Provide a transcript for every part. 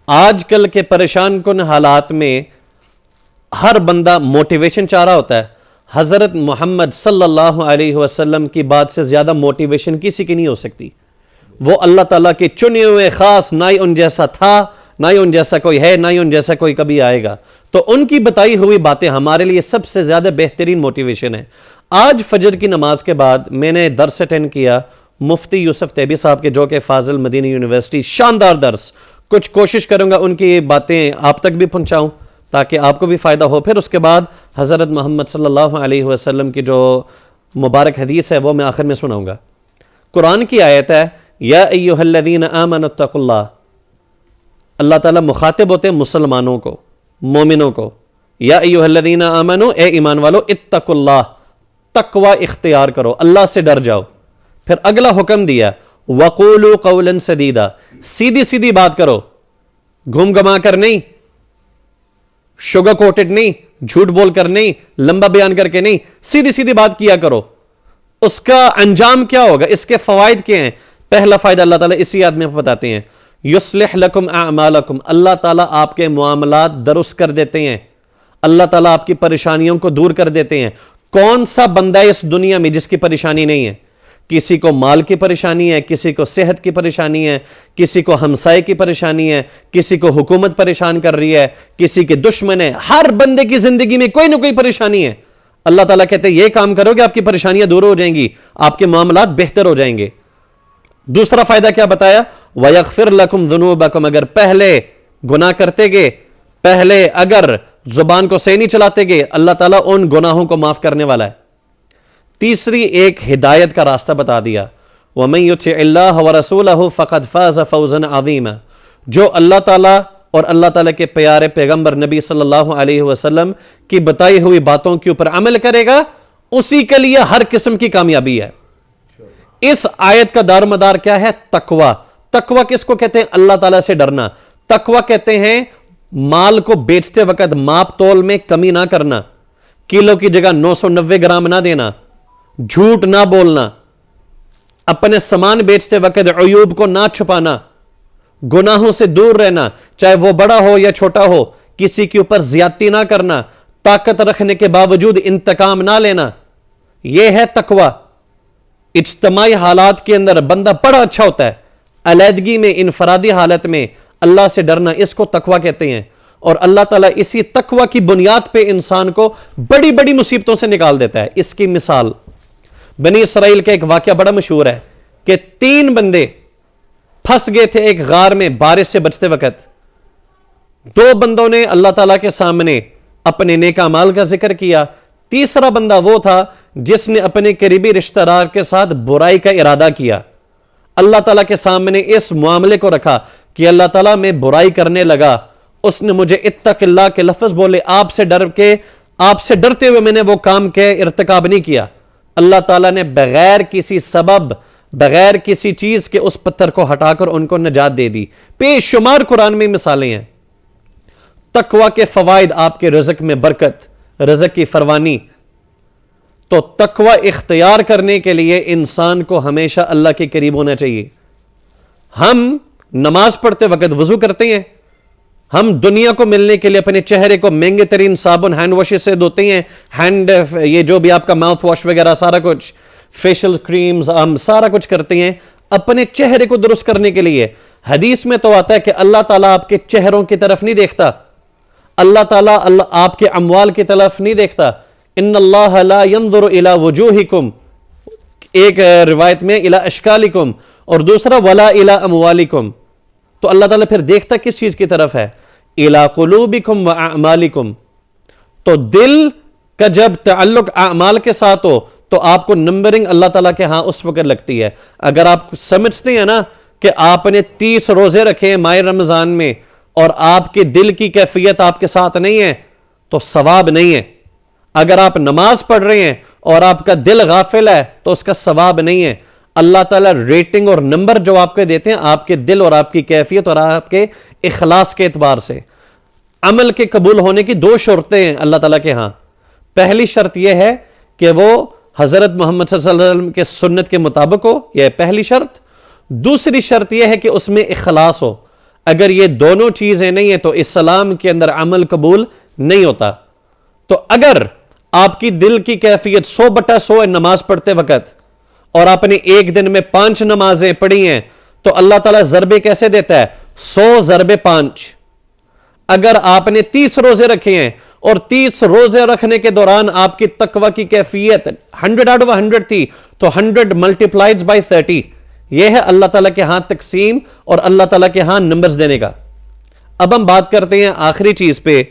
آج کل کے پریشان کن حالات میں ہر بندہ موٹیویشن چاہ رہا ہوتا ہے. حضرت محمد صلی اللہ علیہ وسلم کی بات سے زیادہ موٹیویشن کسی کی نہیں ہو سکتی. وہ اللہ تعالیٰ کے چنے ہوئے خاص، نہ ہی ان جیسا تھا، نہ ہی ان جیسا کوئی ہے، نہ ہی ان جیسا کوئی کبھی آئے گا. تو ان کی بتائی ہوئی باتیں ہمارے لیے سب سے زیادہ بہترین موٹیویشن ہے. آج فجر کی نماز کے بعد میں نے درس اٹینڈ کیا مفتی یوسف تیبی صاحب کے، جو کہ فاضل مدینی یونیورسٹی. شاندار درس. کچھ کوشش کروں گا ان کی باتیں آپ تک بھی پہنچاؤں تاکہ آپ کو بھی فائدہ ہو. پھر اس کے بعد حضرت محمد صلی اللہ علیہ وسلم کی جو مبارک حدیث ہے وہ میں آخر میں سناؤں گا. قرآن کی آیت ہے یا ایھا الذین آمنوا اتقوا اللہ. اللہ تعالیٰ مخاطب ہوتے ہیں مسلمانوں کو، مومنوں کو. یا ایھا الذین آمنوا، اے ایمان والو، اتقوا اللہ، تقوی اختیار کرو، اللہ سے ڈر جاؤ. پھر اگلا حکم دیا وقولوا قولا سدیدا، سیدھی سیدھی بات کرو، گھوم گما کر نہیں، شوگر کوٹڈ نہیں، جھوٹ بول کر نہیں، لمبا بیان کر کے نہیں، سیدھی سیدھی بات کیا کرو. اس کا انجام کیا ہوگا، اس کے فوائد کیا ہیں؟ پہلا فائدہ اللہ تعالیٰ اسی آیت میں بتاتے ہیں یصلح لکم اعمالکم. اللہ تعالیٰ آپ کے معاملات درست کر دیتے ہیں، اللہ تعالیٰ آپ کی پریشانیوں کو دور کر دیتے ہیں. کون سا بندہ ہے اس دنیا میں جس کی پریشانی نہیں ہے؟ کسی کو مال کی پریشانی ہے، کسی کو صحت کی پریشانی ہے، کسی کو ہمسائے کی پریشانی ہے، کسی کو حکومت پریشان کر رہی ہے، کسی کے دشمن ہے. ہر بندے کی زندگی میں کوئی نہ کوئی پریشانی ہے. اللہ تعالیٰ کہتے ہیں یہ کام کرو گے آپ کی پریشانیاں دور ہو جائیں گی، آپ کے معاملات بہتر ہو جائیں گے. دوسرا فائدہ کیا بتایا؟ وَيَغْفِرْ لَكُمْ ذُنُوبَكُمْ. اگر پہلے گناہ کرتے گئے، پہلے اگر زبان کو صحیح نہیں چلاتے گئے، اللہ تعالیٰ ان گناہوں کو معاف کرنے والا ہے. تیسری ایک ہدایت کا راستہ بتا دیا وَمَن يُطِعِ اللَّهَ وَرَسُولَهُ فَقَدْ فَازَ فَوْزًا عَظِيمًا. جو اللہ تعالیٰ اور اللہ تعالیٰ کے پیارے پیغمبر نبی صلی اللہ علیہ وسلم کی بتائی ہوئی باتوں کے اوپر عمل کرے گا، اسی کے لیے ہر قسم کی کامیابی ہے. اس آیت کا دار مدار کیا ہے؟ تقوی. تقوی کس کو کہتے ہیں؟ اللہ تعالیٰ سے ڈرنا. تقوی کہتے ہیں مال کو بیچتے وقت ماپ تول میں کمی نہ کرنا، کلو کی جگہ 990 گرام نہ دینا، جھوٹ نہ بولنا، اپنے سامان بیچتے وقت عیوب کو نہ چھپانا، گناہوں سے دور رہنا، چاہے وہ بڑا ہو یا چھوٹا ہو، کسی کے اوپر زیادتی نہ کرنا، طاقت رکھنے کے باوجود انتقام نہ لینا. یہ ہے تقوی. اجتماعی حالات کے اندر بندہ بڑا اچھا ہوتا ہے، علیحدگی میں، انفرادی حالت میں اللہ سے ڈرنا، اس کو تقوی کہتے ہیں. اور اللہ تعالیٰ اسی تقوی کی بنیاد پہ انسان کو بڑی بڑی مصیبتوں سے نکال دیتا ہے. اس کی مثال بنی اسرائیل کا ایک واقعہ بڑا مشہور ہے کہ 3 بندے پھنس گئے تھے ایک غار میں بارش سے بچتے وقت. 2 بندوں نے اللہ تعالیٰ کے سامنے اپنے نیک اعمال کا ذکر کیا. تیسرا بندہ وہ تھا جس نے اپنے قریبی رشتہ دار کے ساتھ برائی کا ارادہ کیا. اللہ تعالیٰ کے سامنے اس معاملے کو رکھا کہ اللہ تعالیٰ میں برائی کرنے لگا، اس نے مجھے اتق اللہ کے لفظ بولے، آپ سے ڈرتے ہوئے میں نے وہ کام کے ارتکاب نہیں کیا. اللہ تعالیٰ نے بغیر کسی سبب، بغیر کسی چیز کے اس پتھر کو ہٹا کر ان کو نجات دے دی. بے شمار قرآن میں مثالیں ہیں. تقوی کے فوائد، آپ کے رزق میں برکت، رزق کی فراوانی. تو تقوی اختیار کرنے کے لیے انسان کو ہمیشہ اللہ کے قریب ہونا چاہیے. ہم نماز پڑھتے وقت وضو کرتے ہیں، ہم دنیا کو ملنے کے لیے اپنے چہرے کو مہنگے ترین صابن ہینڈ واش سے دھوتے ہیں، یہ جو بھی آپ کا ماؤتھ واش وغیرہ سارا کچھ، فیشل کریمز، ہم سارا کچھ کرتے ہیں اپنے چہرے کو درست کرنے کے لیے. حدیث میں تو آتا ہے کہ اللہ تعالیٰ آپ کے چہروں کی طرف نہیں دیکھتا، اللہ تعالیٰ آپ کے اموال کی طرف نہیں دیکھتا. ان اللہ لا ينظر الى وجوہکم، ایک روایت میں الى اشکالکم، اور دوسرا ولا الى اموالکم. تو اللہ تعالیٰ پھر دیکھتا کس چیز کی طرف ہے؟ الى قلوبکم واعمالکم. تو دل کا جب تعلق اعمال کے ساتھ ہو تو آپ کو نمبرنگ اللہ تعالیٰ کے ہاں اس وقت لگتی ہے. اگر آپ سمجھتے ہیں نا کہ آپ نے 30 روزے رکھے ہیں ماہ رمضان میں اور آپ کے دل کی کیفیت آپ کے ساتھ نہیں ہے تو ثواب نہیں ہے. اگر آپ نماز پڑھ رہے ہیں اور آپ کا دل غافل ہے تو اس کا ثواب نہیں ہے. اللہ تعالیٰ ریٹنگ اور نمبر جو آپ کے دیتے ہیں آپ کے دل اور آپ کی کیفیت اور آپ کے اخلاص کے اعتبار سے. عمل کے قبول ہونے کی 2 شرطیں ہیں اللہ تعالیٰ کے ہاں. پہلی شرط یہ ہے کہ وہ حضرت محمد صلی اللہ علیہ وسلم کے سنت کے مطابق ہو، یہ پہلی شرط. دوسری شرط یہ ہے کہ اس میں اخلاص ہو. اگر یہ دونوں چیزیں نہیں ہیں تو اسلام کے اندر عمل قبول نہیں ہوتا. تو اگر آپ کی دل کی کیفیت 100/100 ہے نماز پڑھتے وقت اور آپ نے ایک دن میں 5 نمازیں پڑھی ہیں تو اللہ تعالیٰ ضربے کیسے دیتا ہے؟ 100/5. اگر آپ نے 30 روزے رکھے ہیں اور 30 روزے رکھنے کے دوران آپ کی تقوی کی کیفیت 100/100 تھی تو 100 ملٹیپلائڈ بائی 30. یہ ہے اللہ تعالیٰ کے ہاں تقسیم اور اللہ تعالیٰ کے ہاں نمبرز دینے کا. اب ہم بات کرتے ہیں آخری چیز پہ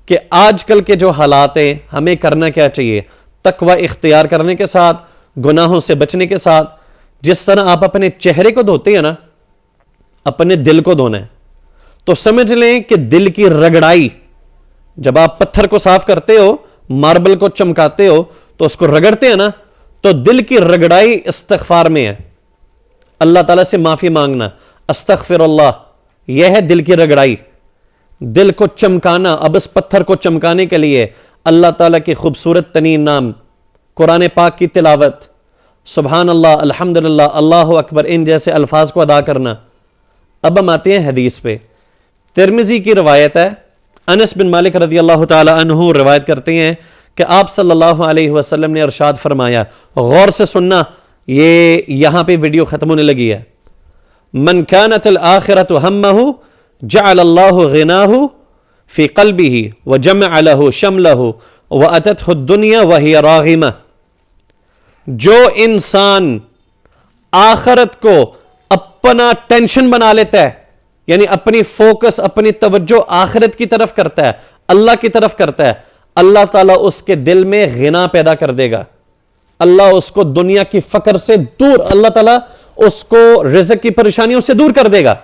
کہ آج کل کے جو حالات ہیں ہمیں کرنا کیا چاہیے تقوی اختیار کرنے کے ساتھ، گناہوں سے بچنے کے ساتھ. جس طرح آپ اپنے چہرے کو دھوتے ہیں نا، اپنے دل کو دھونا ہے. تو سمجھ لیں کہ دل کی رگڑائی، جب آپ پتھر کو صاف کرتے ہو، ماربل کو چمکاتے ہو تو اس کو رگڑتے ہیں نا، تو دل کی رگڑائی استغفار میں ہے. اللہ تعالیٰ سے معافی مانگنا، استغفر اللہ، یہ ہے دل کی رگڑائی. دل کو چمکانا، اب اس پتھر کو چمکانے کے لیے اللہ تعالیٰ کے خوبصورت ترین نام، قرآن پاک کی تلاوت، سبحان اللہ، الحمدللہ، اللہ اکبر، ان جیسے الفاظ کو ادا کرنا. اب ہم آتے ہیں حدیث پہ. ترمذی کی روایت ہے، انس بن مالک رضی اللہ تعالی عنہ روایت کرتے ہیں کہ آپ صلی اللہ علیہ وسلم نے ارشاد فرمایا، غور سے سننا، یہ یہاں پہ ویڈیو ختم ہونے لگی ہے. من كانت الآخرۃ ہمہ جعل اللہ غناہ فی قلبہ وجمع له شملہ واتته الدنیا وہی راغمہ. جو انسان آخرت کو اپنا ٹینشن بنا لیتا ہے، یعنی اپنی فوکس، اپنی توجہ آخرت کی طرف کرتا ہے، اللہ کی طرف کرتا ہے، اللہ تعالیٰ اس کے دل میں غنا پیدا کر دے گا. اللہ اس کو دنیا کی فقر سے دور، اللہ تعالیٰ اس کو رزق کی پریشانیوں سے دور کر دے گا،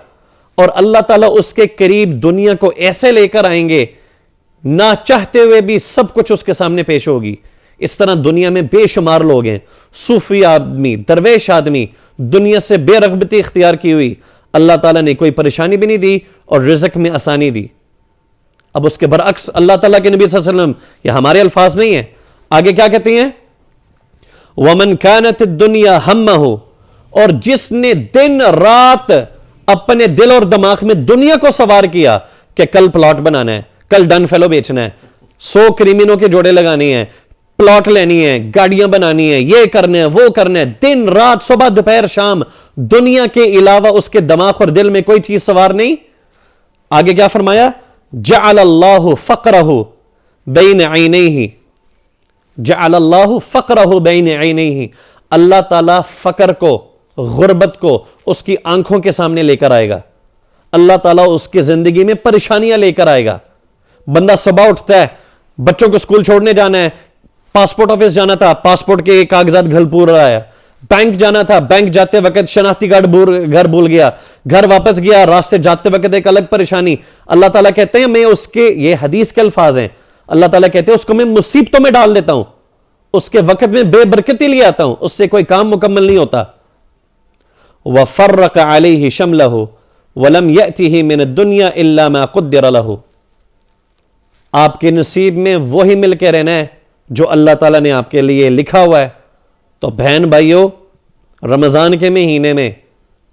اور اللہ تعالیٰ اس کے قریب دنیا کو ایسے لے کر آئیں گے، نہ چاہتے ہوئے بھی سب کچھ اس کے سامنے پیش ہوگی. اس طرح دنیا میں بے شمار لوگ ہیں، صوفی آدمی، درویش آدمی، دنیا سے بے رغبتی اختیار کی ہوئی، اللہ تعالیٰ نے کوئی پریشانی بھی نہیں دی اور رزق میں آسانی دی. اب اس کے برعکس اللہ تعالیٰ کے نبی صلی اللہ علیہ وسلم، یہ ہمارے الفاظ نہیں ہیں، آگے کیا کہتے ہیں؟ وَمَنْ كَانَتِ الدُّنْيَا هَمَّهُ، اور جس نے دن رات اپنے دل اور دماغ میں دنیا کو سوار کیا کہ کل پلاٹ بنانا ہے، کل ڈن فیلو بیچنا ہے، 100 کریمینوں کے جوڑے لگانے ہیں، پلاٹ لینی ہے، گاڑیاں بنانی ہے، یہ کرنا ہے، وہ کرنا ہے، دن رات صبح دوپہر شام دنیا کے علاوہ اس کے دماغ اور دل میں کوئی چیز سوار نہیں. آگے کیا فرمایا؟ جعل اللہ فقرہ بین عینیہ، جعل اللہ فقرہ بین عینیہ، اللہ تعالیٰ فقر کو، غربت کو اس کی آنکھوں کے سامنے لے کر آئے گا. اللہ تعالیٰ اس کی زندگی میں پریشانیاں لے کر آئے گا. بندہ صبح اٹھتا ہے، بچوں کو اسکول چھوڑنے جانا ہے، پاسپورٹ آفس جانا تھا، پاسپورٹ کے کاغذات گھر پور رہا ہے، بینک جانا تھا، بینک جاتے وقت شناختی کارڈ گھر بھول گیا، گھر واپس گیا، راستے جاتے وقت ایک الگ پریشانی. اللہ تعالیٰ کہتے ہیں میں اس کے، یہ حدیث کے الفاظ ہیں، اللہ تعالیٰ کہتے ہیں اس کو میں مصیبتوں میں ڈال دیتا ہوں، اس کے وقت میں بے برکتی لے آتا ہوں، اس سے کوئی کام مکمل نہیں ہوتا. وَفَرَّقَ عَلَيْهِ شَمْلَهُ وَلَمْ يَأْتِهِ مِنَ الدُّنْيَا إِلَّا مَا قُدِّرَ لَهُ. آپ کے نصیب میں وہی مل کے رہنا ہے جو اللہ تعالیٰ نے آپ کے لیے لکھا ہوا ہے. تو بہن بھائیو، رمضان کے مہینے میں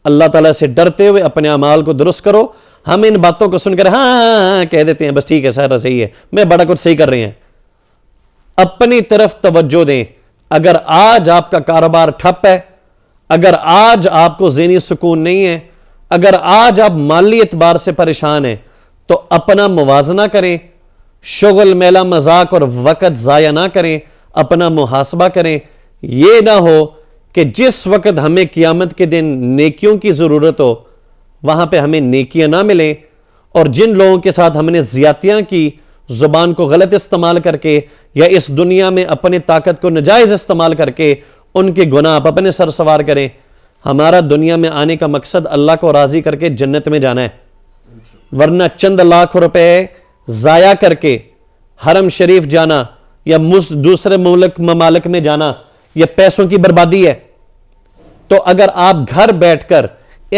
اللہ تعالیٰ سے ڈرتے ہوئے اپنے اعمال کو درست کرو. ہم ان باتوں کو سن کر ہاں کہہ دیتے ہیں، بس ٹھیک ہے سارا صحیح ہے، میں بڑا کچھ صحیح کر رہے ہیں. اپنی طرف توجہ دیں. اگر آج آپ کا کاروبار ٹھپ ہے، اگر آج آپ کو ذہنی سکون نہیں ہے، اگر آج آپ مالی اعتبار سے پریشان ہیں، تو اپنا موازنہ کریں، شغل میلہ مذاق اور وقت ضائع نہ کریں، اپنا محاسبہ کریں. یہ نہ ہو کہ جس وقت ہمیں قیامت کے دن نیکیوں کی ضرورت ہو وہاں پہ ہمیں نیکیاں نہ ملیں، اور جن لوگوں کے ساتھ ہم نے زیادتیاں کی، زبان کو غلط استعمال کر کے یا اس دنیا میں اپنی طاقت کو ناجائز استعمال کر کے ان کے گناہ آپ اپنے سر سوار کریں. ہمارا دنیا میں آنے کا مقصد اللہ کو راضی کر کے جنت میں جانا ہے، ورنہ چند لاکھ روپے ضائع کر کے حرم شریف جانا یا دوسرے ممالک میں جانا یہ پیسوں کی بربادی ہے. تو اگر آپ گھر بیٹھ کر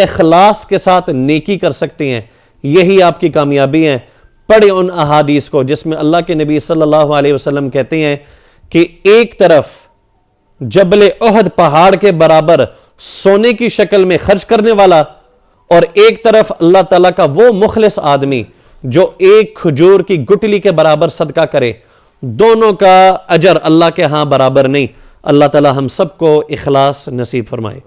اخلاص کے ساتھ نیکی کر سکتے ہیں، یہی آپ کی کامیابی ہے. پڑھیں ان احادیث کو جس میں اللہ کے نبی صلی اللہ علیہ وسلم کہتے ہیں کہ ایک طرف جبل احد پہاڑ کے برابر سونے کی شکل میں خرچ کرنے والا اور ایک طرف اللہ تعالیٰ کا وہ مخلص آدمی جو ایک کھجور کی گٹلی کے برابر صدقہ کرے، دونوں کا اجر اللہ کے ہاں برابر نہیں۔ اللہ تعالیٰ ہم سب کو اخلاص نصیب فرمائے۔